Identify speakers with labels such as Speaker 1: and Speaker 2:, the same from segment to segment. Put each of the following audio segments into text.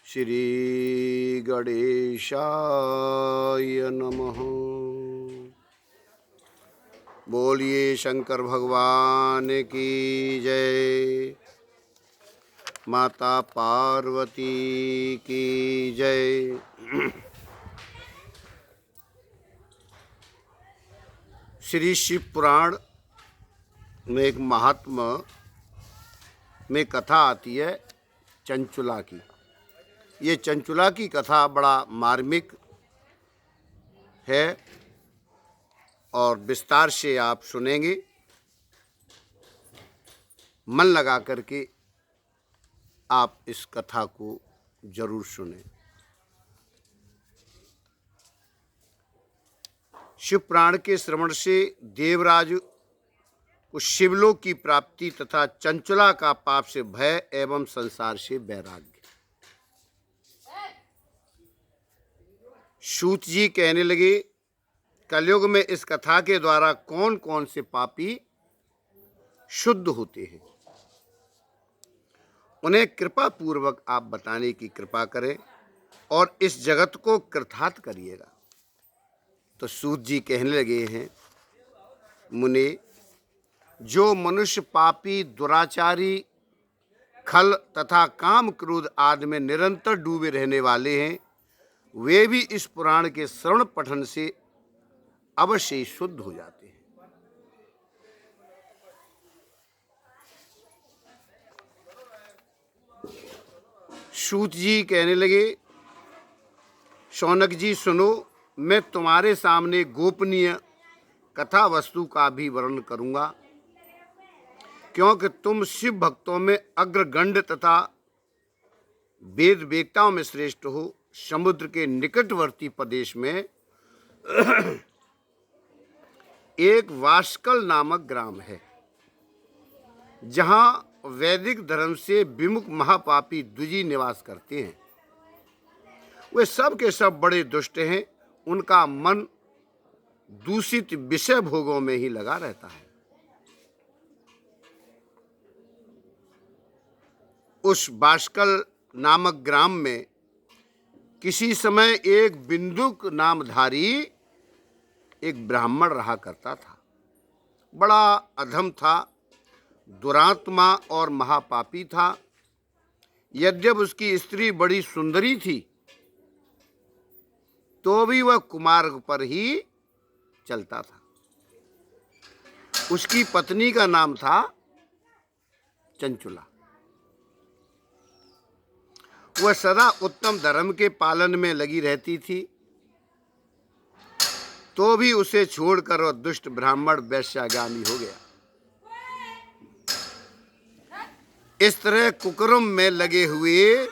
Speaker 1: श्री गणेशाय नमः। बोलिए शंकर भगवान की जय, माता पार्वती की जय। श्री शिव पुराण में एक महात्मा में कथा आती है चंचुला की। ये चंचुला की कथा बड़ा मार्मिक है और विस्तार से आप सुनेंगे। मन लगा करके आप इस कथा को जरूर सुनें। शिव पुराण के श्रवण से देवराज को शिवलोक की प्राप्ति तथा चंचुला का पाप से भय एवं संसार से वैराग्य। सूत जी कहने लगे, कलयुग में इस कथा के द्वारा कौन कौन से पापी शुद्ध होते हैं, उन्हें कृपा पूर्वक आप बताने की कृपा करें और इस जगत को कृतार्थ करिएगा। तो सूत जी कहने लगे हैं, मुने, जो मनुष्य पापी, दुराचारी, खल तथा काम क्रोध आदि में निरंतर डूबे रहने वाले हैं, वे भी इस पुराण के श्रवण पठन से अवश्य ही शुद्ध हो जाते हैं। सूत जी कहने लगे, शौनक जी सुनो, मैं तुम्हारे सामने गोपनीय कथा वस्तु का भी वर्णन करूंगा, क्योंकि तुम शिव भक्तों में अग्रगण्य तथा वेद वेत्ताओं में श्रेष्ठ हो। समुद्र के निकटवर्ती प्रदेश में एक वास्कल नामक ग्राम है, जहां वैदिक धर्म से विमुख महापापी द्विजी निवास करते हैं। वे सब के सब बड़े दुष्ट हैं। उनका मन दूषित विषय भोगों में ही लगा रहता है। उस वास्कल नामक ग्राम में किसी समय एक बिंदुक नामधारी एक ब्राह्मण रहा करता था। बड़ा अधम था, दुरात्मा और महापापी था। यद्यपि उसकी स्त्री बड़ी सुंदरी थी, तो भी वह कुमार्ग पर ही चलता था। उसकी पत्नी का नाम था चंचुला। वह सदा उत्तम धर्म के पालन में लगी रहती थी, तो भी उसे छोड़कर वह दुष्ट ब्राह्मण वैश्यागामी हो गया। इस तरह कुकर्म में लगे हुए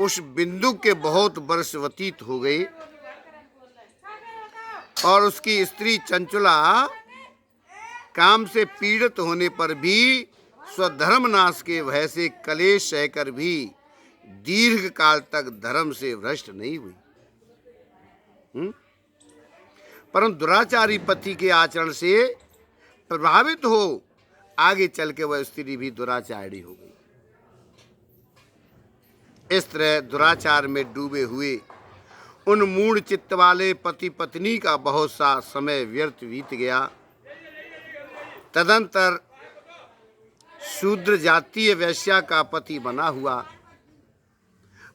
Speaker 1: उस बिंदु के बहुत वर्ष व्यतीत हो गए और उसकी स्त्री चंचुला काम से पीड़ित होने पर भी स्वधर्म नाश के भय से कलेश सहकर भी दीर्घ काल तक धर्म से भ्रष्ट नहीं हुई। परंतु दुराचारी पति के आचरण से प्रभावित हो आगे चल के वह स्त्री भी दुराचारी हो गई। इस तरह दुराचार में डूबे हुए उन मूढ़ चित्त वाले पति पत्नी का बहुत सा समय व्यर्थ बीत गया। तदंतर शूद्र जातीय वैश्या का पति बना हुआ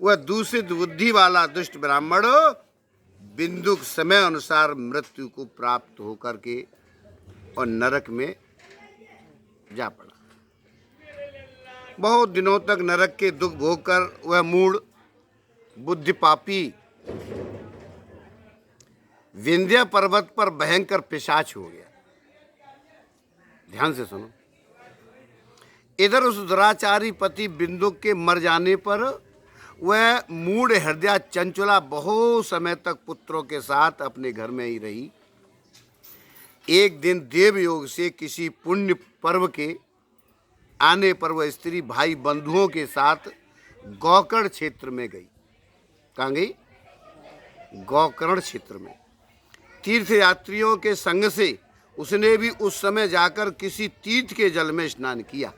Speaker 1: वह दूषित बुद्धि वाला दुष्ट ब्राह्मण बिंदुक समय अनुसार मृत्यु को प्राप्त होकर के और नरक में जा पड़ा। बहुत दिनों तक नरक के दुख भोगकर वह मूढ़ बुद्धि पापी विंध्य पर्वत पर भयंकर पिशाच हो गया। ध्यान से सुनो। इधर उस दुराचारी पति बिंदुक के मर जाने पर वह मूढ़ हृदय चंचुला बहुत समय तक पुत्रों के साथ अपने घर में ही रही। एक दिन देव योग से किसी पुण्य पर्व के आने पर वह स्त्री भाई बंधुओं के साथ गोकर्ण क्षेत्र में गई। कहाँ गई? गोकर्ण क्षेत्र में। तीर्थ यात्रियों के संग से उसने भी उस समय जाकर किसी तीर्थ के जल में स्नान किया।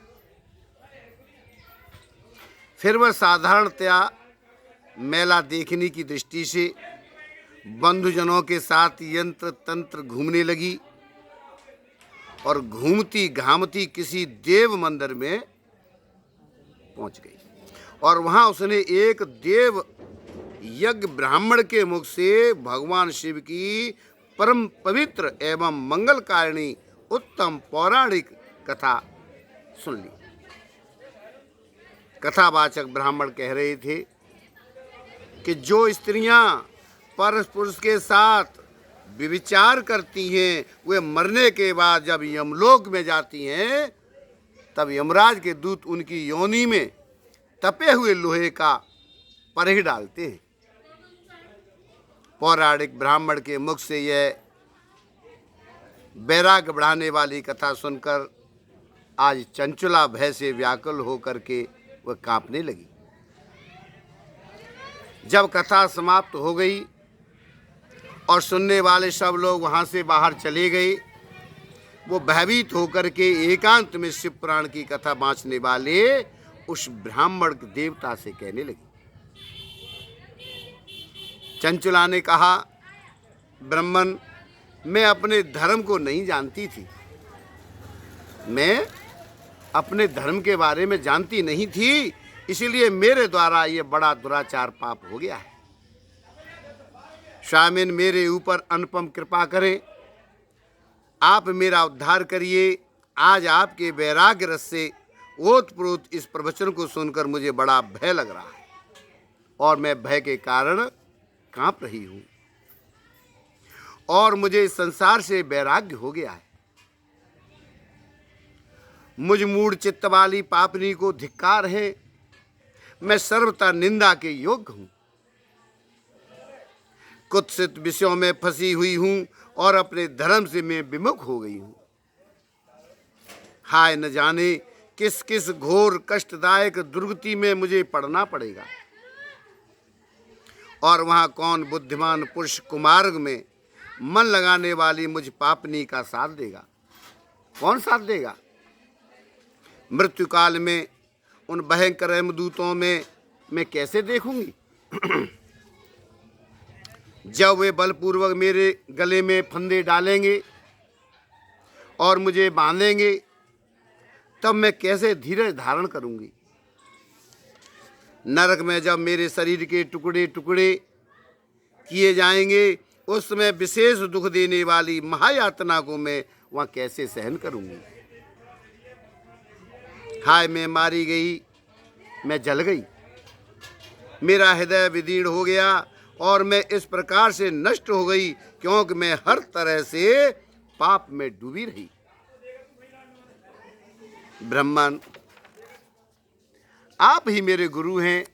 Speaker 1: फिर वह साधारणतया मेला देखने की दृष्टि से बंधुजनों के साथ यंत्र तंत्र घूमने लगी और घूमती घामती किसी देव मंदिर में पहुंच गई और वहां उसने एक देव यज्ञ ब्राह्मण के मुख से भगवान शिव की परम पवित्र एवं मंगलकारिणी उत्तम पौराणिक कथा सुन ली। कथावाचक ब्राह्मण कह रहे थे कि जो स्त्रियां पर पुरुष के साथ व्यभिचार करती हैं वे मरने के बाद जब यमलोक में जाती हैं तब यमराज के दूत उनकी योनि में तपे हुए लोहे का परही डालते हैं। पौराणिक ब्राह्मण के मुख से यह वैराग्य बढ़ाने वाली कथा सुनकर आज चंचुला भय से व्याकुल होकर के वह कांपने लगी। जब कथा समाप्त हो गई और सुनने वाले सब लोग वहां से बाहर चले गए, वो भयभीत होकर के एकांत में शिव पुराण की कथा बांचने वाले उस ब्राह्मण देवता से कहने लगी। चंचुला ने कहा, ब्राह्मण, मैं अपने धर्म को नहीं जानती थी, मैं अपने धर्म के बारे में जानती नहीं थी, इसलिए मेरे द्वारा ये बड़ा दुराचार पाप हो गया है। स्वामिन मेरे ऊपर अनुपम कृपा करें, आप मेरा उद्धार करिए। आज आपके वैराग्य रस से ओतप्रोत इस प्रवचन को सुनकर मुझे बड़ा भय लग रहा है और मैं भय के कारण कांप रही हूं और मुझे इस संसार से वैराग्य हो गया है। मुझ मूढ़ चित्त वाली पापनी को धिक्कार है, मैं सर्वथा निंदा के योग्य हूं। कुत्सित विषयों में फंसी हुई हूं और अपने धर्म से मैं विमुख हो गई हूं। हाय न जाने किस किस घोर कष्टदायक दुर्गति में मुझे पड़ना पड़ेगा और वहां कौन बुद्धिमान पुरुष कुमार्ग में मन लगाने वाली मुझ पापनी का साथ देगा। कौन साथ देगा? मृत्यु काल में उन भयंकर यमदूतों में मैं कैसे देखूंगी? जब वे बलपूर्वक मेरे गले में फंदे डालेंगे और मुझे बांधेंगे तब मैं कैसे धीरज धारण करूंगी? नरक में जब मेरे शरीर के टुकड़े टुकड़े किए जाएंगे उस समय विशेष दुख देने वाली महायातना को मैं वहां कैसे सहन करूंगी? हाय मैं मारी गई, मैं जल गई, मेरा हृदय विदीर्ण हो गया और मैं इस प्रकार से नष्ट हो गई क्योंकि मैं हर तरह से पाप में डूबी रही। ब्राह्मण, आप ही मेरे गुरु हैं,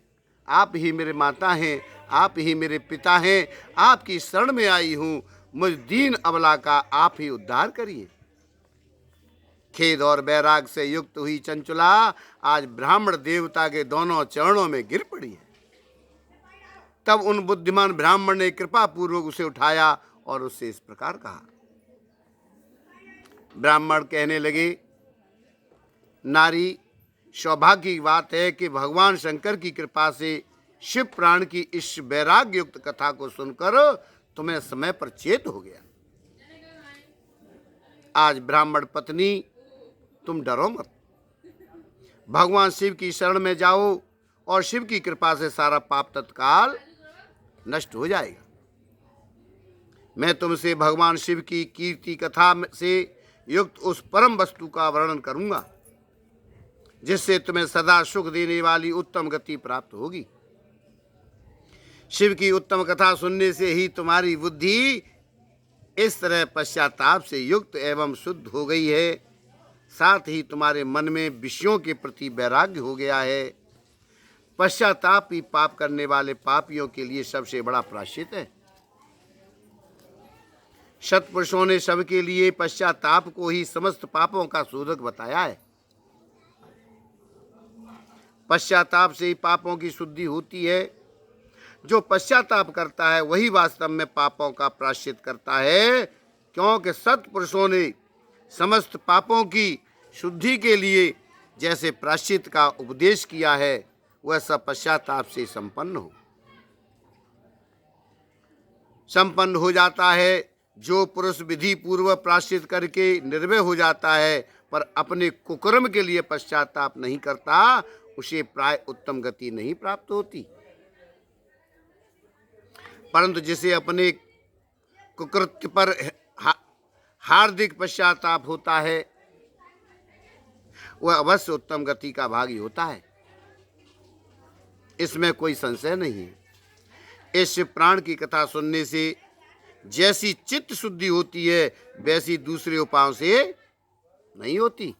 Speaker 1: आप ही मेरे माता हैं, आप ही मेरे पिता हैं, आपकी शरण में आई हूं, मुझ दीन अबला का आप ही उद्धार करिए। खेद और वैराग से युक्त हुई चंचुला आज ब्राह्मण देवता के दोनों चरणों में गिर पड़ी है। तब उन बुद्धिमान ब्राह्मण ने कृपा पूर्वक उसे उठाया और उससे इस प्रकार कहा। ब्राह्मण कहने लगे, नारी, सौभाग्य की बात है कि भगवान शंकर की कृपा से शिव प्राण की इस वैराग्य युक्त कथा को सुनकर तुम्हें समय पर चेत हो गया। आज ब्राह्मण पत्नी, तुम डरो मत, भगवान शिव की शरण में जाओ और शिव की कृपा से सारा पाप तत्काल नष्ट हो जाएगा। मैं तुमसे भगवान शिव की कीर्ति कथा से युक्त उस परम वस्तु का वर्णन करूंगा जिससे तुम्हें सदा सुख देने वाली उत्तम गति प्राप्त होगी। शिव की उत्तम कथा सुनने से ही तुम्हारी बुद्धि इस तरह पश्चाताप से युक्त एवं शुद्ध हो गई है, साथ ही तुम्हारे मन में विषयों के प्रति वैराग्य हो गया है। पश्चाताप ही पाप करने वाले पापियों के लिए सबसे बड़ा प्रायश्चित है। सत्पुरुषों ने सबके लिए पश्चाताप को ही समस्त पापों का शोधक बताया है। पश्चाताप से ही पापों की शुद्धि होती है। जो पश्चाताप करता है वही वास्तव में पापों का प्रायश्चित करता है, क्योंकि सत्पुरुषों ने समस्त पापों की शुद्धि के लिए जैसे प्रायश्चित का उपदेश किया है वह सब पश्चाताप से संपन्न हो। संपन्न हो जाता है। जो पुरुष विधि पूर्व प्रायश्चित करके निर्भय हो जाता है पर अपने कुकर्म के लिए पश्चाताप नहीं करता, उसे प्राय उत्तम गति नहीं प्राप्त होती। परंतु जिसे अपने कुकृत्य पर हार्दिक पश्चाताप होता है, वह अवश्य उत्तम गति का भागी होता है, इसमें कोई संशय नहीं है। इस प्राण की कथा सुनने से जैसी चित्त शुद्धि होती है वैसी दूसरे उपायों से नहीं होती।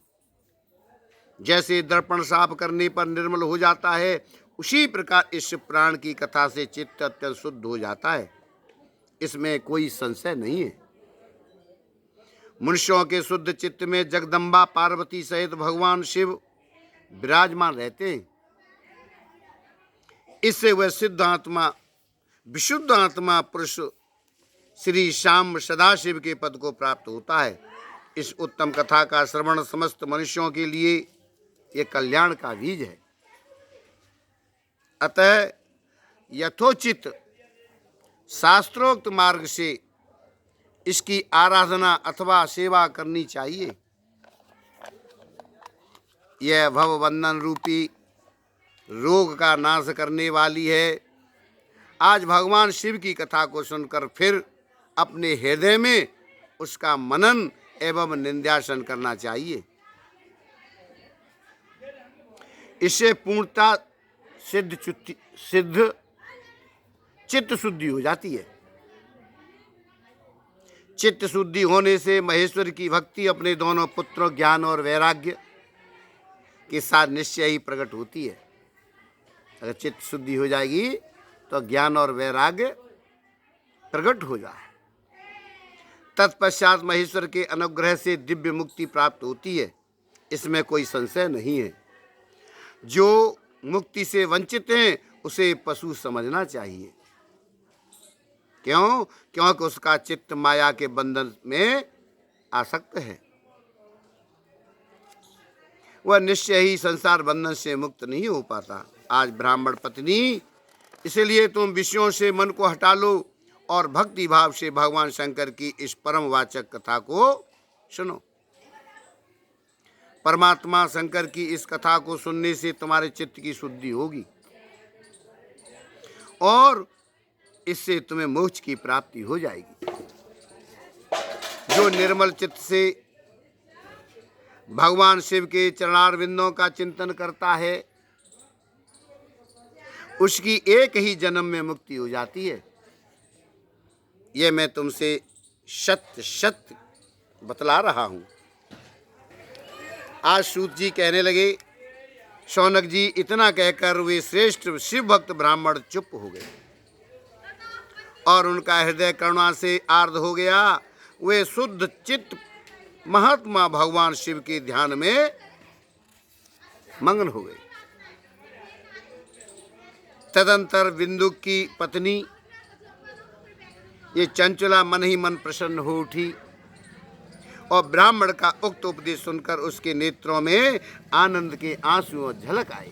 Speaker 1: जैसे दर्पण साफ करने पर निर्मल हो जाता है, उसी प्रकार इस प्राण की कथा से चित्त अत्यंत शुद्ध हो जाता है, इसमें कोई संशय नहीं है। मनुष्यों के शुद्ध चित्त में जगदम्बा पार्वती सहित भगवान शिव विराजमान रहते हैं। इससे वह सिद्ध आत्मा, विशुद्ध आत्मा पुरुष श्री श्याम सदाशिव के पद को प्राप्त होता है। इस उत्तम कथा का श्रवण समस्त मनुष्यों के लिए यह कल्याण का बीज है। अतः यथोचित शास्त्रोक्त मार्ग से इसकी आराधना अथवा सेवा करनी चाहिए। यह भवबंधन रूपी रोग का नाश करने वाली है। आज भगवान शिव की कथा को सुनकर फिर अपने हृदय में उसका मनन एवं निंदासन करना चाहिए। इससे पूर्णता सिद्ध चित्त शुद्धि हो जाती है। चित्त शुद्धि होने से महेश्वर की भक्ति अपने दोनों पुत्रों ज्ञान और वैराग्य के साथ निश्चय ही प्रकट होती है। अगर चित्त शुद्धि हो जाएगी तो ज्ञान और वैराग्य प्रकट हो जाए। तत्पश्चात महेश्वर के अनुग्रह से दिव्य मुक्ति प्राप्त होती है, इसमें कोई संशय नहीं है। जो मुक्ति से वंचित हैं उसे पशु समझना चाहिए। क्यों? क्योंकि उसका चित्त माया के बंधन में आसक्त है, वह निश्चय ही संसार बंधन से मुक्त नहीं हो पाता। आज ब्राह्मण पत्नी, इसलिए तुम विषयों से मन को हटा लो और भक्ति भाव से भगवान शंकर की इस परम वाचक कथा को सुनो। परमात्मा शंकर की इस कथा को सुनने से तुम्हारे चित्त की शुद्धि होगी और इससे तुम्हें मोक्ष की प्राप्ति हो जाएगी। जो निर्मल चित्त से भगवान शिव के चरणारविंदों का चिंतन करता है, उसकी एक ही जन्म में मुक्ति हो जाती है। यह मैं तुमसे सत्य बतला रहा हूं। आज सूत जी कहने लगे, शौनक जी, इतना कहकर वे श्रेष्ठ शिव भक्त ब्राह्मण चुप हो गए और उनका हृदय करुणा से आर्द्र हो गया। वे शुद्ध चित्त महात्मा भगवान शिव के ध्यान में मग्न हो गए। तदंतर बिंदु की पत्नी ये चंचला मन ही मन प्रसन्न हो उठी और ब्राह्मण का उक्त उपदेश सुनकर उसके नेत्रों में आनंद के आंसू झलक आए।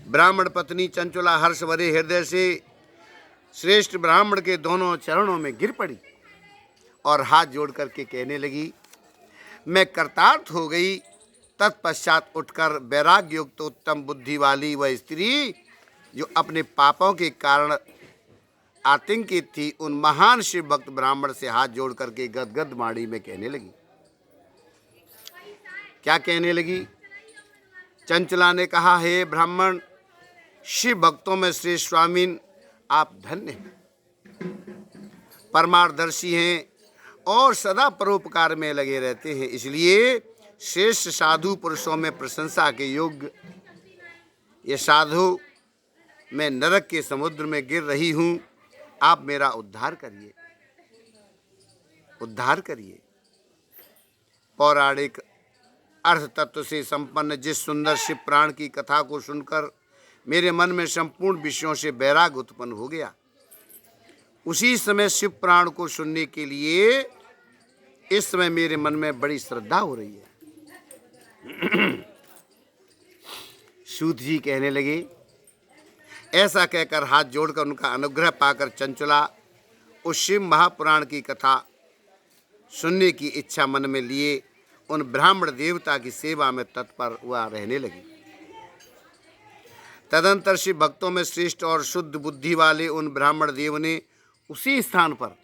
Speaker 1: ब्राह्मण पत्नी चंचला हर्ष भरे हृदय से श्रेष्ठ ब्राह्मण के दोनों चरणों में गिर पड़ी और हाथ जोड़ करके कहने लगी, मैं कृतार्थ हो गई। तत्पश्चात उठकर वैराग्य युक्त उत्तम बुद्धि वाली वह स्त्री जो अपने पापों के कारण आतंकित थी, उन महान शिव भक्त ब्राह्मण से हाथ जोड़ करके गदगद वाणी में कहने लगी। क्या कहने लगी? चंचला ने कहा, हे ब्राह्मण, शिव भक्तों में श्रेष्ठ स्वामीन आप धन्य हैं, परमार्दर्शी हैं और सदा परोपकार में लगे रहते हैं। इसलिए श्रेष्ठ साधु पुरुषों में प्रशंसा के योग्य ये साधु, मैं नरक के समुद्र में गिर रही हूँ, आप मेरा उद्धार करिए, उद्धार करिए। पौराणिक अर्थ तत्व से संपन्न जिस सुंदर शिव प्राण की कथा को सुनकर मेरे मन में संपूर्ण विषयों से वैराग उत्पन्न हो गया, उसी समय शिव प्राण को सुनने के लिए इस समय मेरे मन में बड़ी श्रद्धा हो रही है। सूत जी कहने लगे, ऐसा कहकर हाथ जोड़कर उनका अनुग्रह पाकर चंचला उस शिव महापुराण की कथा सुनने की इच्छा मन में लिए उन ब्राह्मण देवता की सेवा में तत्पर हुआ रहने लगी। तदंतर शिव भक्तों में श्रेष्ठ और शुद्ध बुद्धि वाले उन ब्राह्मण देव ने उसी स्थान पर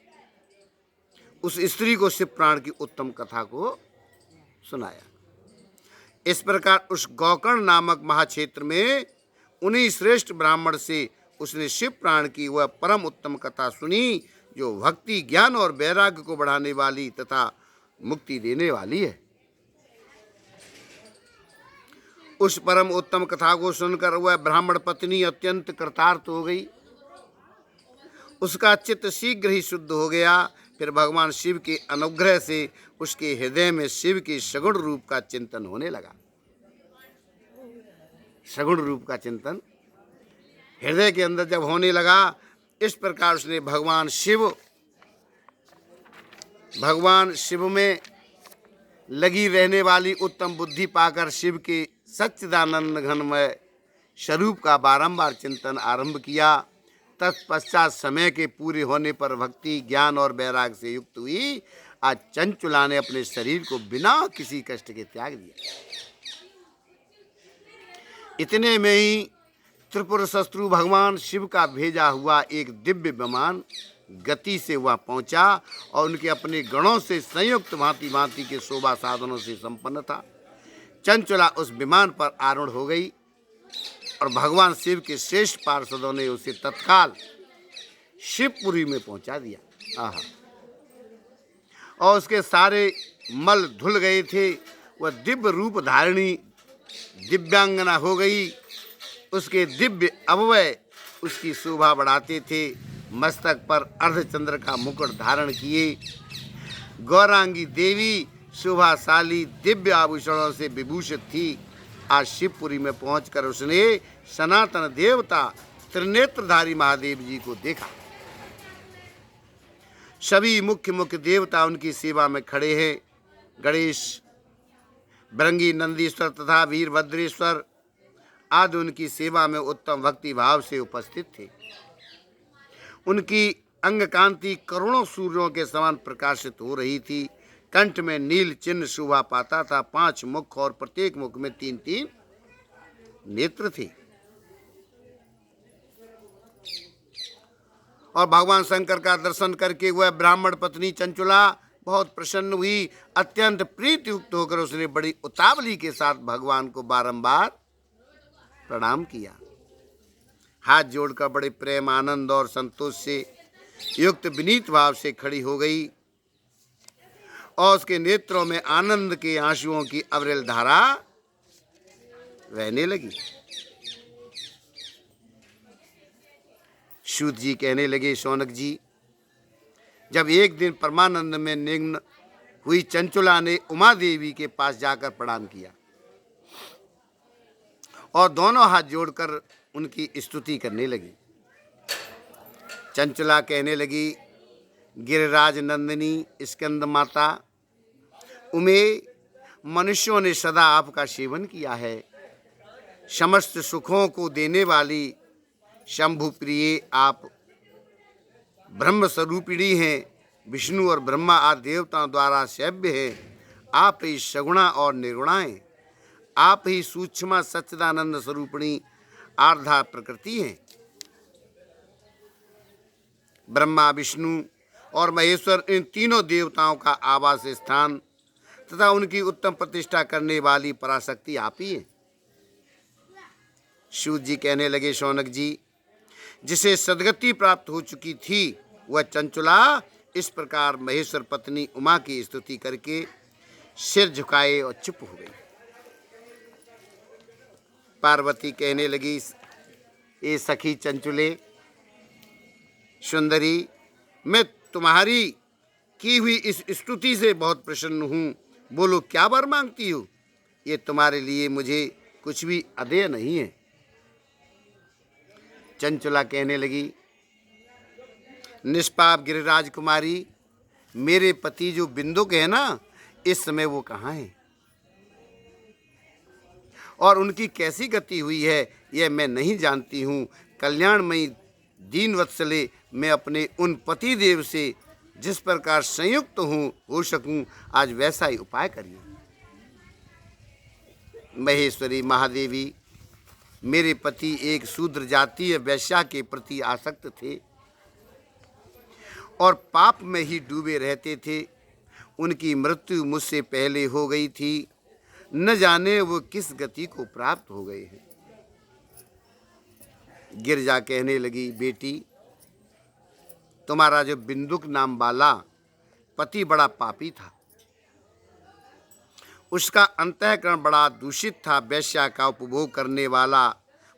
Speaker 1: उस स्त्री को शिव पुराण की उत्तम कथा को सुनाया। इस प्रकार उस गोकर्ण नामक महाक्षेत्र में उन्हीं श्रेष्ठ ब्राह्मण से उसने शिव पुराण की वह परम उत्तम कथा सुनी जो भक्ति ज्ञान और वैराग्य को बढ़ाने वाली तथा मुक्ति देने वाली है। उस परम उत्तम कथा को सुनकर वह ब्राह्मण पत्नी अत्यंत कृतार्थ हो गई। उसका चित्त शीघ्र ही शुद्ध हो गया। फिर भगवान शिव के अनुग्रह से उसके हृदय में शिव के सगुण रूप का चिंतन होने लगा। सगुण रूप का चिंतन हृदय के अंदर जब होने लगा, इस प्रकार उसने भगवान शिव में लगी रहने वाली उत्तम बुद्धि पाकर शिव के सच्चिदानंद घनमय स्वरूप का बारंबार चिंतन आरंभ किया। तत्पश्चात समय के पूरे होने पर भक्ति ज्ञान और वैराग से युक्त हुई आज चंचुला ने अपने शरीर को बिना किसी कष्ट के त्याग दिया। इतने में ही त्रिपुर शत्रु भगवान शिव का भेजा हुआ एक दिव्य विमान गति से वह पहुंचा और उनके अपने गणों से संयुक्त भांति भांति के शोभा साधनों से संपन्न था। चंचुला उस विमान पर आरूढ़ हो गई और भगवान शिव के श्रेष्ठ पार्षदों ने उसे तत्काल शिवपुरी में पहुंचा दिया। आहा, और उसके सारे मल धुल गए थे। वह दिव्य रूप धारिणी दिव्यांगना हो गई। उसके दिव्य अवयव उसकी शोभा बढ़ाते थे। मस्तक पर अर्धचंद्र का मुकुट धारण किए गौरांगी देवी शोभाशाली दिव्य आभूषणों से विभूषित थी। आज शिवपुरी में पहुंचकर उसने सनातन देवता त्रिनेत्रधारी महादेव जी को देखा। सभी मुख्य देवता उनकी सेवा में खड़े हैं। गणेश, भृंगी, नंदीश्वर तथा वीरभद्रेश्वर आदि उनकी सेवा में उत्तम भक्ति भाव से उपस्थित थे। उनकी अंग कांति करोड़ों सूर्यों के समान प्रकाशित हो रही थी। कंठ में नील चिन्ह शोभा पाता था। 5 मुख और प्रत्येक मुख में 3-3 नेत्र थे। और भगवान शंकर का दर्शन करके वह ब्राह्मण पत्नी चंचुला बहुत प्रसन्न हुई। अत्यंत प्रीति युक्त होकर उसने बड़ी उतावली के साथ भगवान को बारंबार प्रणाम किया। हाथ जोड़कर बड़े प्रेम, आनंद और संतोष से युक्त विनीत भाव से खड़ी हो गई और उसके नेत्रों में आनंद के आंसुओं की अविरल धारा बहने लगी। सूत जी कहने लगे, शौनक जी, जब एक दिन परमानंद में निम्न हुई चंचुला ने उमा देवी के पास जाकर प्रणाम किया और दोनों हाथ जोड़कर उनकी स्तुति करने लगी। चंचुला कहने लगी, गिरिराज नंदिनी स्कंद माता उमे, मनुष्यों ने सदा आपका सेवन किया है। समस्त सुखों को देने वाली शंभु प्रिय आप ब्रह्म स्वरूपिणी हैं। विष्णु और ब्रह्मा आदि देवताओं द्वारा सेव्य हैं। आप ही सगुणा और निर्गुणा हैं। आप ही सूक्ष्म सच्चिदानंद स्वरूपिणी आर्धा प्रकृति हैं। ब्रह्मा, विष्णु और महेश्वर इन तीनों देवताओं का आवास स्थान तथा उनकी उत्तम प्रतिष्ठा करने वाली पराशक्ति आप ही हैं। सूत जी कहने लगे, शौनक जी, जिसे सदगति प्राप्त हो चुकी थी वह चंचुला इस प्रकार महेश्वर पत्नी उमा की स्तुति करके सिर झुकाए और चुप हो गई। पार्वती कहने लगी, ए सखी चंचुले सुंदरी, मैं तुम्हारी की हुई इस स्तुति से बहुत प्रसन्न हूँ। बोलो, क्या वर मांगती हो? ये तुम्हारे लिए मुझे कुछ भी अदेय नहीं है। चंचुला कहने लगी, निष्पाप गिरिराज कुमारी, मेरे पति जो बिंदुक है ना, इस समय वो कहाँ है और उनकी कैसी गति हुई है यह मैं नहीं जानती हूँ। कल्याणमयी दीन वत्सले, मैं अपने उन पति देव से जिस प्रकार संयुक्त हो सकूं, आज वैसा ही उपाय करिए। महेश्वरी महादेवी, मेरे पति एक शूद्र जातीय वैश्या के प्रति आसक्त थे और पाप में ही डूबे रहते थे। उनकी मृत्यु मुझसे पहले हो गई थी, न जाने वो किस गति को प्राप्त हो गए हैं। गिरजा कहने लगी, बेटी, तुम्हारा जो बिंदुक नाम वाला पति बड़ा पापी था, उसका अंतःकरण बड़ा दूषित था। वैश्या का उपभोग करने वाला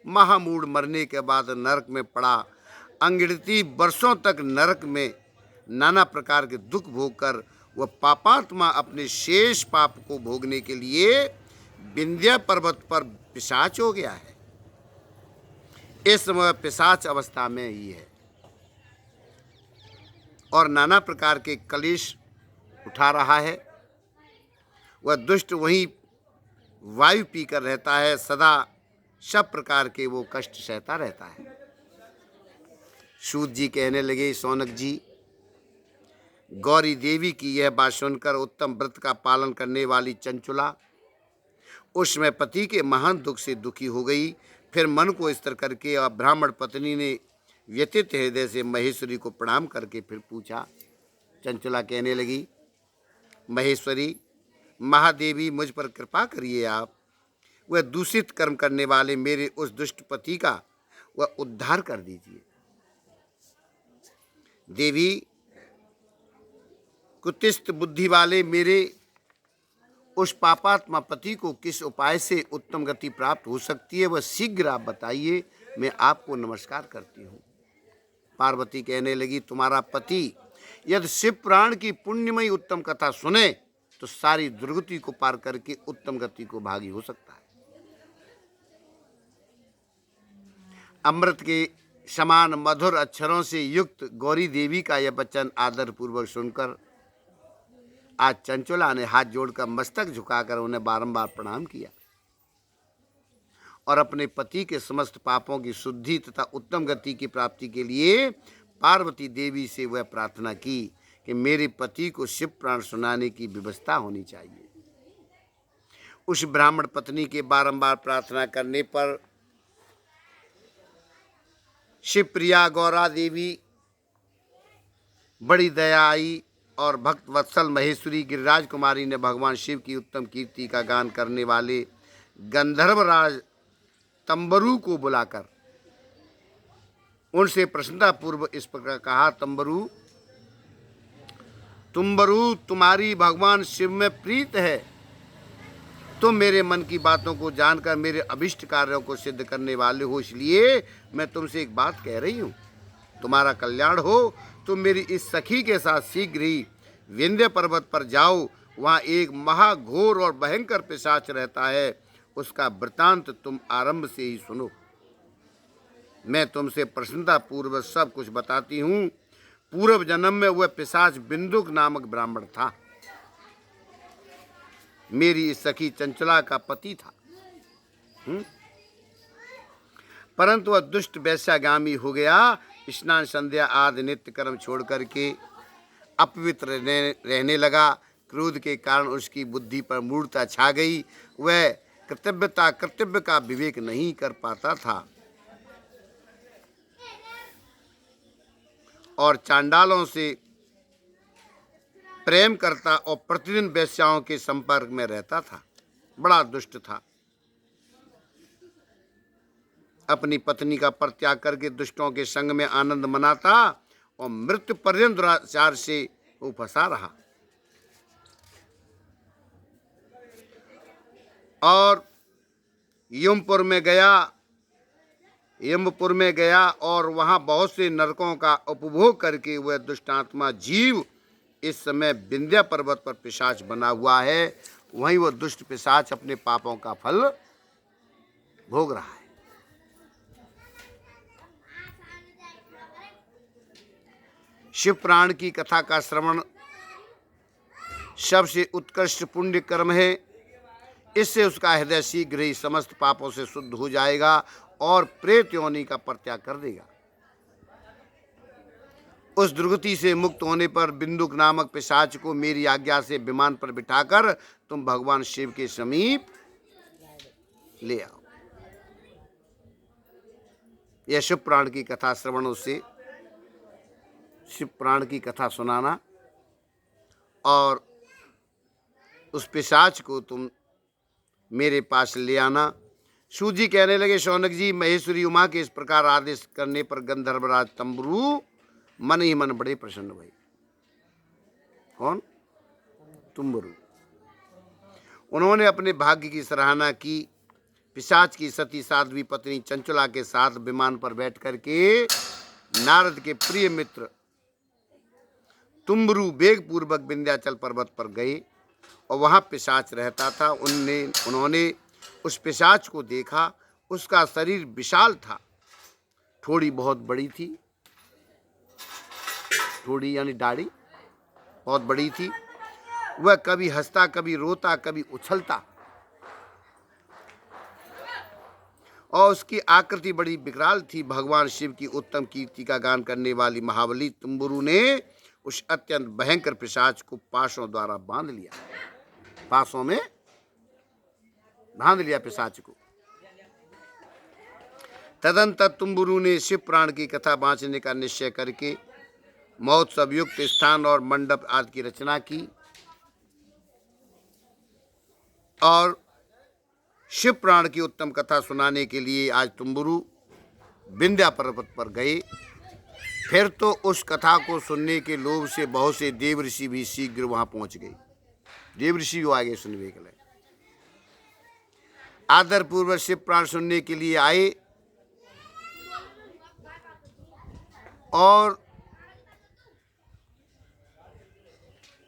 Speaker 1: महामूढ़ मरने के बाद नरक में पड़ा, अनगिनती वर्षों तक नरक में नाना प्रकार के दुख भोग कर वह पापात्मा अपने शेष पाप को भोगने के लिए विंध्य पर्वत पर पिशाच हो गया है। इस समय पिशाच अवस्था में ही है और नाना प्रकार के कलेश उठा रहा है। वह दुष्ट वहीं वायु पीकर रहता है, सदा सब प्रकार के वो कष्ट सहता रहता है। सूत जी कहने लगे, शौनक जी, गौरी देवी की यह बात सुनकर उत्तम व्रत का पालन करने वाली चंचुला उस समय पति के महान दुख से दुखी हो गई। फिर मन को स्थिर करके और ब्राह्मण पत्नी ने व्यथित हृदय से महेश्वरी को प्रणाम करके फिर पूछा। चंचुला कहने लगी, महेश्वरी महादेवी, मुझ पर कृपा करिए आप, वह दूषित कर्म करने वाले मेरे उस दुष्ट पति का वह उद्धार कर दीजिए। देवी, कुत्सित बुद्धि वाले मेरे उस पापात्मा पति को किस उपाय से उत्तम गति प्राप्त हो सकती है, वह शीघ्र आप बताइए, मैं आपको नमस्कार करती हूँ। पार्वती कहने लगी, तुम्हारा पति यदि शिव पुराण की पुण्यमयी उत्तम कथा सुने तो सारी दुर्गति को पार करके उत्तम गति को भागी हो सकता है। अमृत के समान मधुर अक्षरों से युक्त गौरी देवी का यह वचन आदर पूर्वक सुनकर आज चंचुला ने हाथ जोड़कर मस्तक झुकाकर उन्हें बारंबार प्रणाम किया और अपने पति के समस्त पापों की शुद्धि तथा उत्तम गति की प्राप्ति के लिए पार्वती देवी से वह प्रार्थना की कि मेरे पति को शिव पुराण सुनाने की व्यवस्था होनी चाहिए। उस ब्राह्मण पत्नी के बारंबार प्रार्थना करने पर शिवप्रिया गौरा देवी बड़ी दयाई और भक्त वत्सल महेश्वरी गिरिराज कुमारी ने भगवान शिव की उत्तम कीर्ति का गान करने वाले गंधर्वराज तंबरू को बुलाकर उनसे प्रसन्नतापूर्वक इस प्रकार कहा, तुम्बरू, तुम्हारी भगवान शिव में प्रीत है। तुम मेरे मन की बातों को जानकर मेरे अभिष्ट कार्यों को सिद्ध करने वाले हो, इसलिए मैं तुमसे एक बात कह रही हूँ, तुम्हारा कल्याण हो। तुम मेरी इस सखी के साथ शीघ्र ही विंध्य पर्वत पर जाओ। वहाँ एक महाघोर और भयंकर पिशाच रहता है, उसका वृतांत तुम आरंभ से ही सुनो। मैं तुमसे प्रसन्नता पूर्वक सब कुछ बताती हूँ। पूर्व जन्म में वह पिशाच बिंदुक नामक ब्राह्मण था, मेरी इस सखी चंचला का पति था। परंतु वह दुष्ट वैश्यागामी हो गया। स्नान संध्या आदि नित्य कर्म छोड़ करके अपवित्र रहने लगा। क्रोध के कारण उसकी बुद्धि पर मूढ़ता छा गई। वह कर्तव्य का विवेक नहीं कर पाता था और चांडालों से प्रेम करता और प्रतिदिन वेश्याओं के संपर्क में रहता था। बड़ा दुष्ट था। अपनी पत्नी का परित्याग करके दुष्टों के संग में आनंद मनाता और मृत्यु पर्यंत दुराचार से वो फंसा रहा। और यमपुर में गया और वहां बहुत से नरकों का उपभोग करके वह दुष्टात्मा जीव इस समय विंध्य पर्वत पर पिशाच बना हुआ है। वहीं वह दुष्ट पिशाच अपने पापों का फल भोग रहा है। शिव पुराण की कथा का श्रवण सबसे उत्कृष्ट पुण्य कर्म है। इससे उसका हृदय शीघ्र ही समस्त पापों से शुद्ध हो जाएगा और प्रेत योनि का परित्याग कर देगा। उस दुर्गति से मुक्त होने पर बिंदुक नामक पिशाच को मेरी आज्ञा से विमान पर बिठाकर तुम भगवान शिव के समीप ले आओ। यह शिव पुराण की कथा श्रवणों से शिव पुराण की कथा सुनाना और उस पिशाच को तुम मेरे पास ले आना। सूत जी कहने लगे, शौनक जी, महेश्वरी उमा के इस प्रकार आदेश करने पर गंधर्वराज तंबुरु मन ही मन बड़े प्रसन्न हुए। कौन? तुम्बुरु। उन्होंने अपने भाग्य की सराहना की। पिशाच की सती साध्वी पत्नी चंचला के साथ विमान पर बैठ करके नारद के प्रिय मित्र तुम्बुरु वेग पूर्वक विंध्याचल पर्वत पर गए और वहां पिशाच रहता था। उन्होंने उस पिशाच को देखा। उसका शरीर विशाल था, ठोड़ी बहुत बड़ी थी। ठोड़ी यानी दाढ़ी बहुत बड़ी थी। वह कभी हंसता, कभी रोता, कभी उछलता और उसकी आकृति बड़ी विकराल थी। भगवान शिव की उत्तम कीर्ति का गान करने वाली महाबली तुम्बुरु ने उस अत्यंत भयंकर पिशाच को पाशों द्वारा बांध लिया। पाशों में बांध लिया पिशाच को। तदंतर तुम्बुरु ने शिव पुराण की कथा बांचने का निश्चय करके महोत्सव युक्त स्थान और मंडप आदि की रचना की और शिव पुराण की उत्तम कथा सुनाने के लिए आज तुम्बुरु विंध्या पर्वत पर गए। फिर तो उस कथा को सुनने के लोभ से बहुत से देव ऋषि भी शीघ्र वहां पहुंच गए। देव ऋषि भी आ गए सुनने के लिए। आदर पूर्वक शिव पुराण सुनने के लिए आए और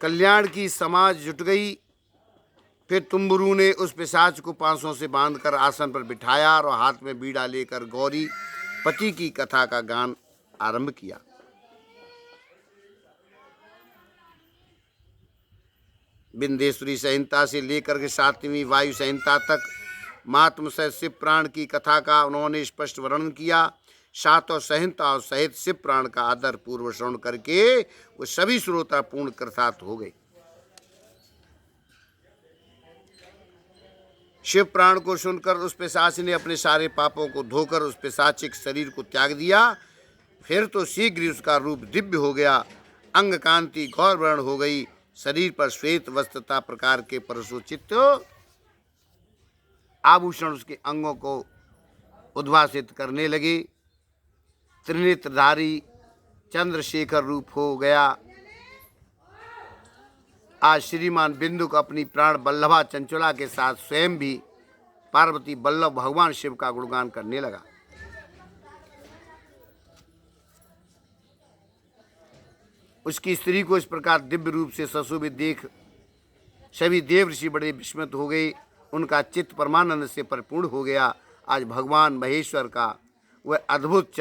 Speaker 1: कल्याण की समाज जुट गई। फिर तुम्बुरु ने उस पिशाच को पांसों से बांधकर आसन पर बिठाया और हाथ में बीड़ा लेकर गौरी पति की कथा का गान आरंभ किया। विंध्येश्वरी संहिता से लेकर के 7वीं वायु संहिता तक महात्म सहित शिव पुराण की कथा का उन्होंने स्पष्ट वर्णन किया। 7 संहिता सहित शिव पुराण का आदर पूर्व श्रवण करके वो सभी श्रोता पूर्ण कृतार्थ हो गए। शिव पुराण को सुनकर उस पिशाच ने अपने सारे पापों को धोकर उस पिशाचिक शरीर को त्याग दिया। फिर तो शीघ्र ही उसका रूप दिव्य हो गया। अंग कांति गौर वर्ण हो गई। शरीर पर श्वेत वस्त्रता प्रकार के परशोचित आभूषण उसके अंगों को उद्भासित करने लगे। त्रिनेत्रधारी चंद्रशेखर रूप हो गया। आज श्रीमान बिंदुक अपनी प्राण बल्लभा चंचला के साथ स्वयं भी पार्वती बल्लभ भगवान शिव का गुणगान करने लगा। उसकी स्त्री को इस प्रकार दिव्य रूप से सुशोभित देख सभी देव ऋषि बड़े विस्मित हो गए। उनका चित्त परमानंद से परिपूर्ण हो गया। आज भगवान महेश्वर का वह अद्भुत